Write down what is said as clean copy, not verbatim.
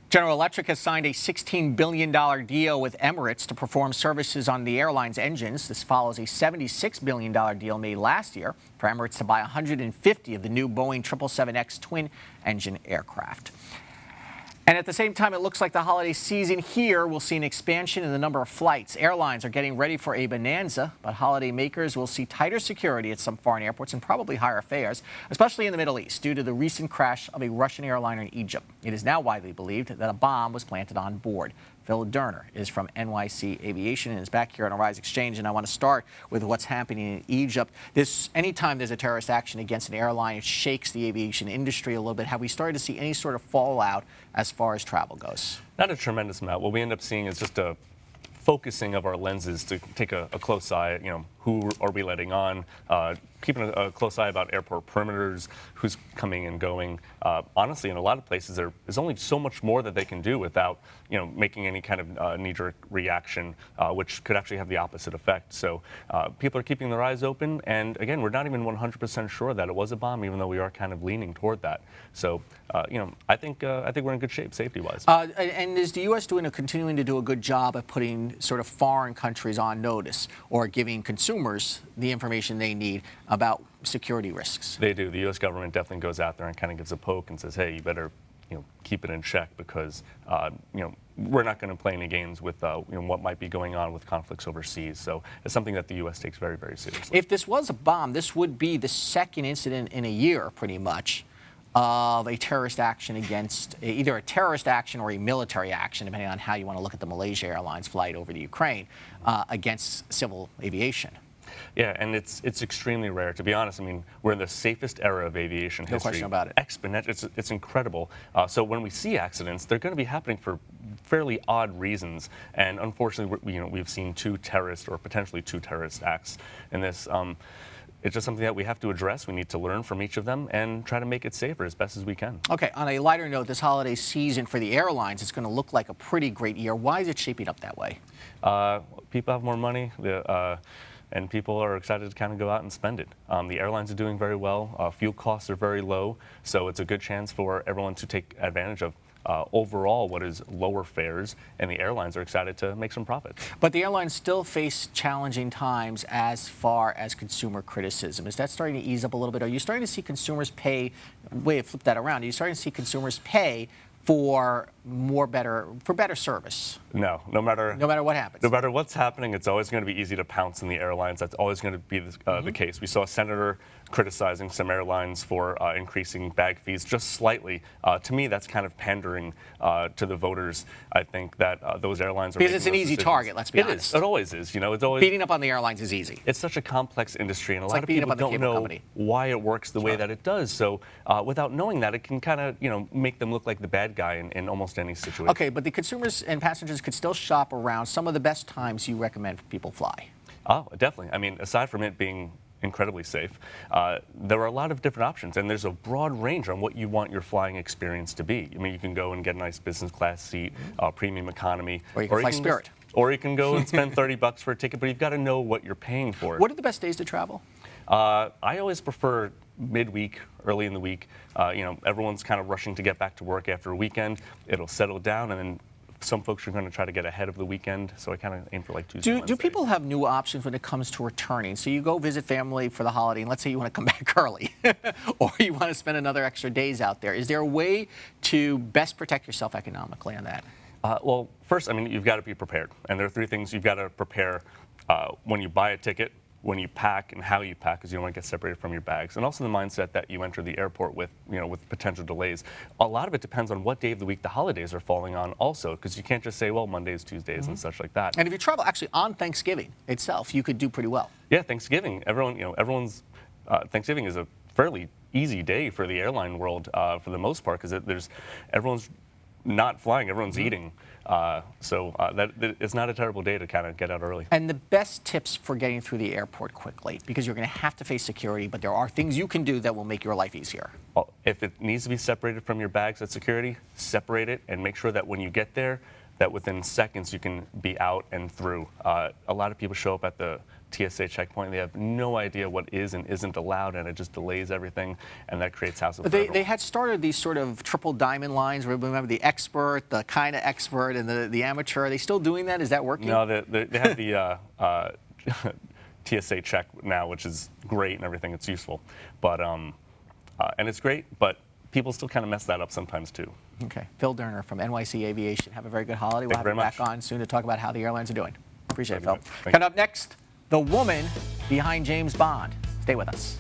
General Electric has signed a $16 billion deal with Emirates to perform services on the airline's engines. This follows a $76 billion deal made last year for Emirates to buy 150 of the new Boeing 777X twin-engine aircraft. And at the same time, it looks like the holiday season here will see an expansion in the number of flights. Airlines are getting ready for a bonanza, but holiday makers will see tighter security at some foreign airports and probably higher fares, especially in the Middle East, due to the recent crash of a Russian airliner in Egypt. It is now widely believed that a bomb was planted on board. Phil Durner is from NYC Aviation and is back here on Arise Exchange, and I want to start with what's happening in Egypt. Anytime there's a terrorist action against an airline, it shakes the aviation industry a little bit. Have we started to see any sort of fallout as far as travel goes? Not a tremendous amount. What we end up seeing is just a focusing of our lenses to take a close eye. Who are we letting on? Keeping a close eye about airport perimeters, who's coming and going. Honestly, in a lot of places, there is only so much more that they can do without, making any kind of knee-jerk reaction, which could actually have the opposite effect. So people are keeping their eyes open, and again, we're not even 100% sure that it was a bomb, even though we are kind of leaning toward that. So, I think we're in good shape, safety-wise. And is the U.S. continuing to do a good job at putting sort of foreign countries on notice or giving consumers the information they need about security risks? They do. The U.S. government definitely goes out there and kind of gives a poke and says, hey, you better keep it in check because we're not going to play any games with what might be going on with conflicts overseas. So it's something that the U.S. takes very, very seriously. If this was a bomb, this would be the second incident in a year, pretty much, of a terrorist action against either a terrorist action or a military action, depending on how you want to look at the Malaysia Airlines flight over the Ukraine, against civil aviation. Yeah, and it's extremely rare. To be honest, I mean, we're in the safest era of aviation history. No question about it. It's incredible. So when we see accidents, they're going to be happening for fairly odd reasons. And unfortunately, we've seen potentially two terrorist acts in this. It's just something that we have to address. We need to learn from each of them and try to make it safer as best as we can. Okay, on a lighter note, this holiday season for the airlines is going to look like a pretty great year. Why is it shaping up that way? People have more money. And people are excited to kind of go out and spend it. The airlines are doing very well. Fuel costs are very low, so it's a good chance for everyone to take advantage of overall what is lower fares, and the airlines are excited to make some profits. But the airlines still face challenging times as far as consumer criticism. Is that starting to ease up a little bit? Are you starting to see consumers pay, flip that around, are you starting to see consumers pay for better service? No matter what happens. No matter what's happening, it's always going to be easy to pounce on the airlines. That's always going to be the case. We saw a senator criticizing some airlines for increasing bag fees just slightly. To me, that's kind of pandering to the voters. I think that those airlines are because it's an easy target. Let's be honest. It always is. It's always beating up on the airlines is easy. It's such a complex industry, and a lot of people don't know why it works the way that it does. So without knowing that, it can kind of make them look like the bad guy in almost any situation. Okay, but the consumers and passengers could still shop around some of the best times you recommend people fly. Oh, definitely. I mean, aside from it being incredibly safe, there are a lot of different options, and there's a broad range on what you want your flying experience to be. I mean, you can go and get a nice business class seat, premium economy, or you can fly Spirit. Or you can go and spend $30 for a ticket, but you've got to know what you're paying for. What are the best days to travel? I always prefer midweek, early in the week. Everyone's kind of rushing to get back to work after a weekend. It'll settle down, and then some folks are going to try to get ahead of the weekend, so I kind of aim for like Tuesday, Wednesday. Do people have new options when it comes to returning? So you go visit family for the holiday, and let's say you want to come back early, or you want to spend another extra days out there. Is there a way to best protect yourself economically on that? Well, first, I mean, you've got to be prepared. And there are three things you've got to prepare when you buy a ticket, when you pack, and how you pack, because you don't want to get separated from your bags, and also the mindset that you enter the airport with, with potential delays. A lot of it depends on what day of the week the holidays are falling on also, because you can't just say, well, Mondays, Tuesdays, and such like that. And if you travel actually on Thanksgiving itself, you could do pretty well. Yeah, Thanksgiving. Everyone's Thanksgiving is a fairly easy day for the airline world for the most part, because everyone's not flying, everyone's eating. So it's not a terrible day to kind of get out early. And the best tips for getting through the airport quickly, because you're going to have to face security, but there are things you can do that will make your life easier. Well, if it needs to be separated from your bags at security, separate it and make sure that when you get there, that within seconds you can be out and through. A lot of people show up at the TSA checkpoint. They have no idea what is and isn't allowed, and it just delays everything, and that creates hassle for everyone. They had started these sort of triple diamond lines. Remember the expert, the kind of expert, and the amateur. Are they still doing that? Is that working? No, they have the TSA check now, which is great and everything. It's useful, but and it's great, but people still kind of mess that up sometimes too. Okay. Phil Durner from NYC Aviation. Have a very good holiday. We'll have you back on soon to talk about how the airlines are doing. Appreciate it, Phil. Coming up next, the woman behind James Bond. Stay with us.